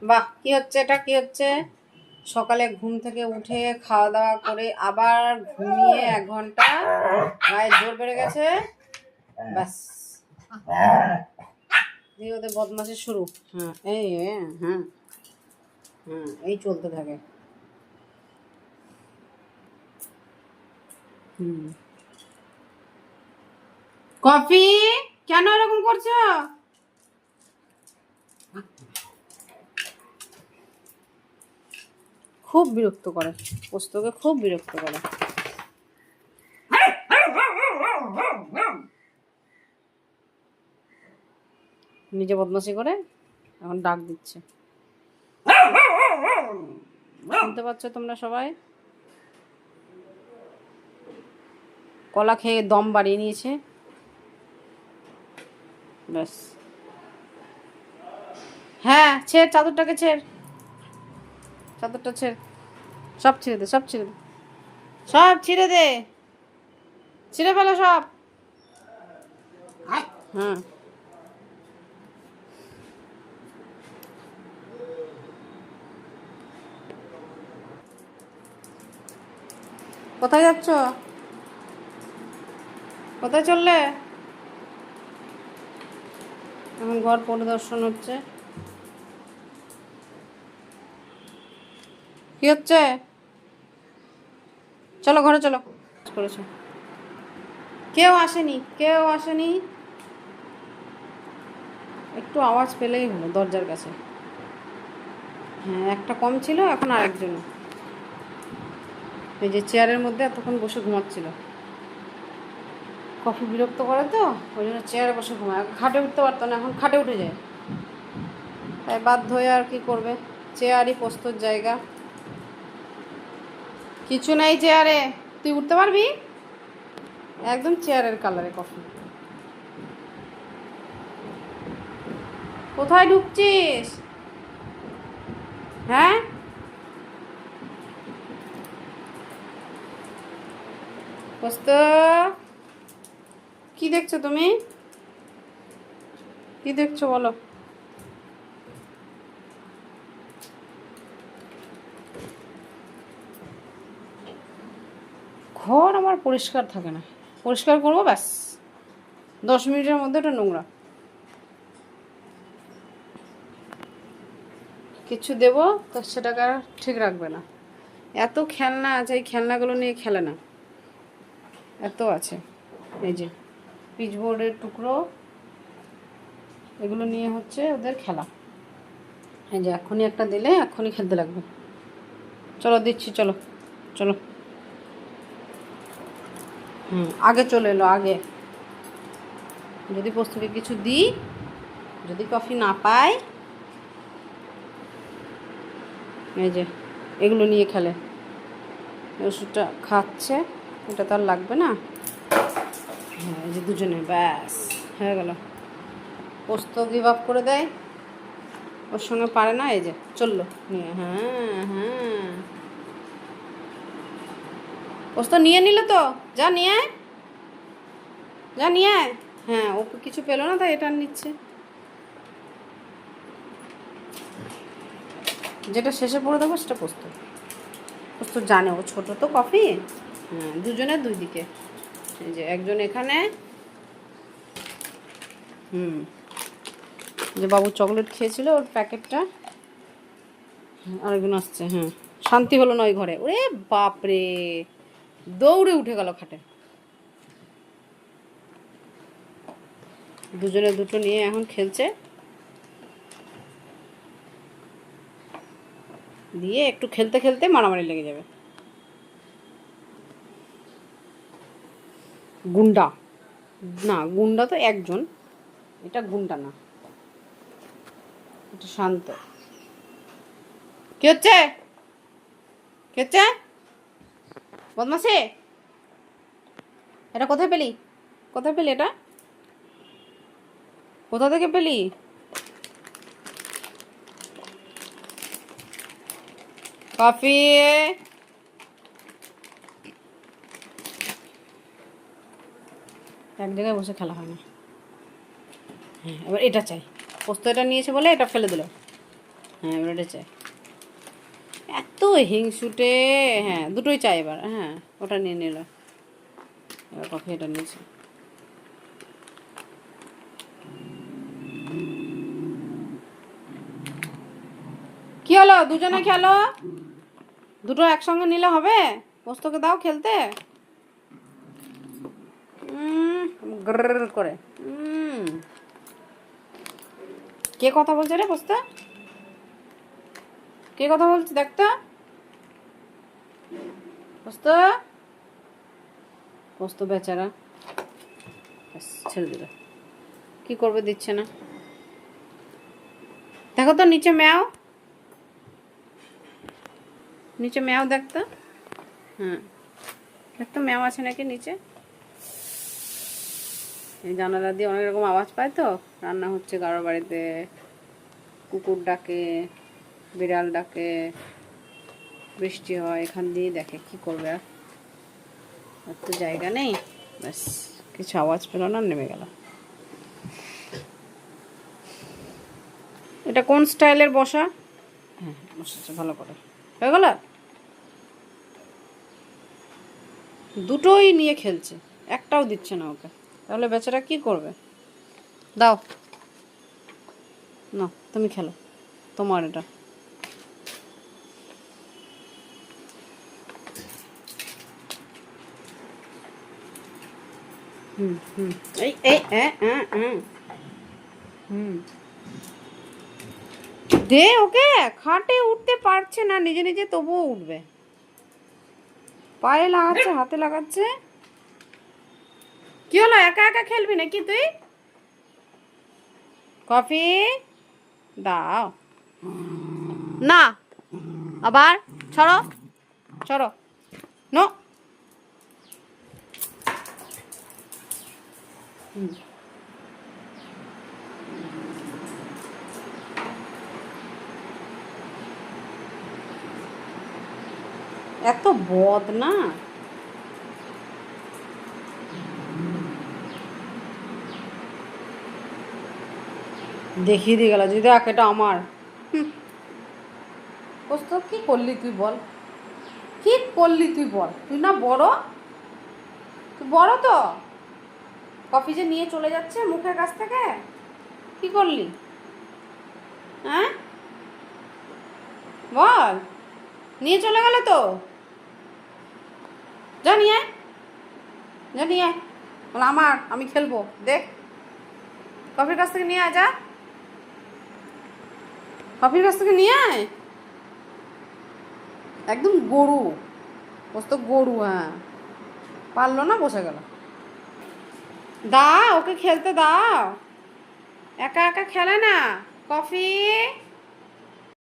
বাহ, কি হচ্ছে এটা? কি হচ্ছে? সকালে ঘুম থেকে উঠে খাওয়া দাওয়া করে আবার ঘুমিয়ে 1 ঘন্টা, গায়ে জোর বেড়ে গেছে, ব্যাস দিয়ে ওদের বদমাশি শুরু। হ্যাঁ, হ্যাঁ, হ্যাঁ, এই চলতে থাকে। কফি, কেন এরকম করছো? খুব বিরক্ত করে, পোস্তকে খুব বিরক্ত করে। নিজে বদমাশি করে এখন ডাক দিচ্ছে। শুনতে পাচ্ছ তোমরা সবাই? কলা খেয়ে দম বাড়িয়ে নিয়েছে, ব্যাস। হ্যাঁ, ছেড় চাদরটাকে, ছেড় চাদরটা, ছেড়, সব ছিঁড়ে দে, সব ছিঁড়ে দে, সব ছিঁড়ে দে, ছিঁড়ে ফেলো সব। হ্যাঁ, কোথায় যাচ্ছ? কোথায় চললে? এখন ঘর পরিদর্শন হচ্ছে। কি হচ্ছে? চলো ঘরে চলো। করেছো? কেউ আসেনি, কেউ আসেনি। একটু আওয়াজ পেলেই হলো দরজার কাছে। হ্যাঁ, একটা কম ছিল, এখন আরেকজন। এই যে চেয়ারের মধ্যে এতক্ষণ বসে ঘুমাচ্ছিল। কফি বিরক্ত করে তো, ওই জন্য চেয়ারে বসে ঘুমায়। খাটে উঠতে পারতো না, এখন খাটে উঠে যায়। তাই বাধ্য হয়ে আর কি করবে, চেয়ারই পোস্তর জায়গা। কিছু নেই চেয়ারে, তুই উঠতে পারবি? একদম চেয়ারের কালারে কফি। কোথায় ঢুকছিস? হ্যাঁ, পোস্ত, কি দেখছো তুমি? কি দেখছো বলো? ঘর আমার পরিষ্কার থাকে না, পরিষ্কার করবো ব্যাস 10 মিনিটের মধ্যে ওটা নোংরা। কিছু দেবো তো সেটাকে আর ঠিক রাখবে না। এত খেলনা আছে, এই খেলনাগুলো নিয়ে খেলে না, এত আছে। এই যে পিচবোর্ডের টুকরো, এগুলো নিয়ে হচ্ছে ওদের খেলা। এই যে এখনই একটা দিলে এখনই খেলতে লাগবে। চলো দিচ্ছি, চলো চলো। আগে চলে এলো, আগে। যদি প্রস্তুতি কিছু দিই, যদি কফি না পাই, এই যে এগুলো নিয়ে খেলে। ওষুধটা খাচ্ছে, এটা তো আর লাগবে না। হ্যাঁ, এই যে দুজনে ব্যাস হয়ে গেল। পোস্ত গিভ আপ করে দেয়, ওর সঙ্গে পারে না। এই যে চললো নিয়ে। হ্যাঁ, হ্যাঁ, পোস্ত নিয়ে নিল তো, যা নিয়ে আয়, যা নিয়ে আয়। হ্যাঁ, ও কিছু পেলো না তাই এটা নিচ্ছে। যেটা শেষে পড়ে দেবো সেটা পোস্ত। পোস্ত জানে, ও ছোটো তো কফি। হ্যাঁ, দুজনের দুই দিকে। এই যে একজন এখানে। যে বাবু চকলেট খেয়েছিল ওর প্যাকেটটা, আরেকজন আসছে। হ্যাঁ, শান্তি হলো না ওই ঘরে। ওরে বাপরে, দৌড়ে উঠে গেল খাটে। দুজনে দুটো নিয়ে এখন খেলছে। দিয়ে একটু খেলতে খেলতে মারামারি লেগে যাবে। গুন্ডা না, গুন্ডা তো একজন, এটা গুন্ডা না, এটা শান্ত। কি হচ্ছে? কি হচ্ছে? বদমাসি, এটা কোথায় পেলি? কোথায় পেলি এটা? কোথা থেকে পেলি? কফি, এক জায়গায় বসে খেলা হয় না। হ্যাঁ, এবার এটা চাই। পোস্ত এটা নিয়েছে বলে এটা ফেলে দিল। হ্যাঁ ব্রেডে চাই। এত হিংসুটে। হ্যাঁ দুটোই চাই এবার। হ্যাঁ ওটা নিয়ে নিল, এবার কফি এটা নিয়েছে। কি হলো, দুজনে খেলো, দুটো একসঙ্গে নিলে হবে? পোস্তকে দাও খেলতে। গ্রর করে। কে কথা বলছে রে পোস্ত? কে কথা বলছে দেখতো? পোস্ত, পোস্ত বেচারা ছেড়ে দিল। কি করবে, দিচ্ছে না। দেখো তো নিচে ম্যাও, নিচে ম্যাও দেখতো। হ্যাঁ দেখতো ম্যাও আছে নাকি নিচে। এই জানালা দিয়ে অনেক রকম আওয়াজ পায় তো, রান্না হচ্ছে কারোর বাড়িতে, কুকুর ডাকে, বিড়াল ডাকে, বৃষ্টি হয়, এখান দিয়ে দেখে। কি করবে আর তো জায়গা নেই। ব্যাস কিছু আওয়াজ পেল না, নেমে গেল। এটা কোন স্টাইলের বসা? হ্যাঁ বসেছে ভালো করে, হয়ে গেল। দুটোই নিয়ে খেলছে, একটাও দিচ্ছে না ওকে। তাহলে বেচারা কি করবে? দাও না, তুমি খেলো, তোমার এটা। হুম হুম এই এই হুম দে ওকে। খাটে উঠতে পারছে না নিজে নিজে, তবুও উঠবে। পায়ে লাগাচ্ছে, হাতে লাগাচ্ছে। কি হলো, একা একা খেলবি নাকি তুই? কফি দাও না, আবার ছড়ো ছড়ো। নো। এত বদ না। দেখিয়ে দিয়ে গেল, যদি দেখ এটা আমার। পোস্ত কি করলি তুই বল, কি করলি তুই বল? তুই না বড়, তুই বড় তো। কফি যে নিয়ে চলে যাচ্ছে মুখের কাছ থেকে, কি করলি? হ্যাঁ বল, নিয়ে চলে গেল তো। যা নিয়ে আয়, যা নিয়ে আয়। বল আমার, আমি খেলবো। দেখ কফির কাছ থেকে নিয়ে আয়, যা কফির কাছ থেকে নিয়ে আয়। একদম গরু, পোস্ত গরু। হ্যাঁ পারলো না, বসে গেল। দাও ওকে খেলতে দাও, একা একা খেলে না। কফি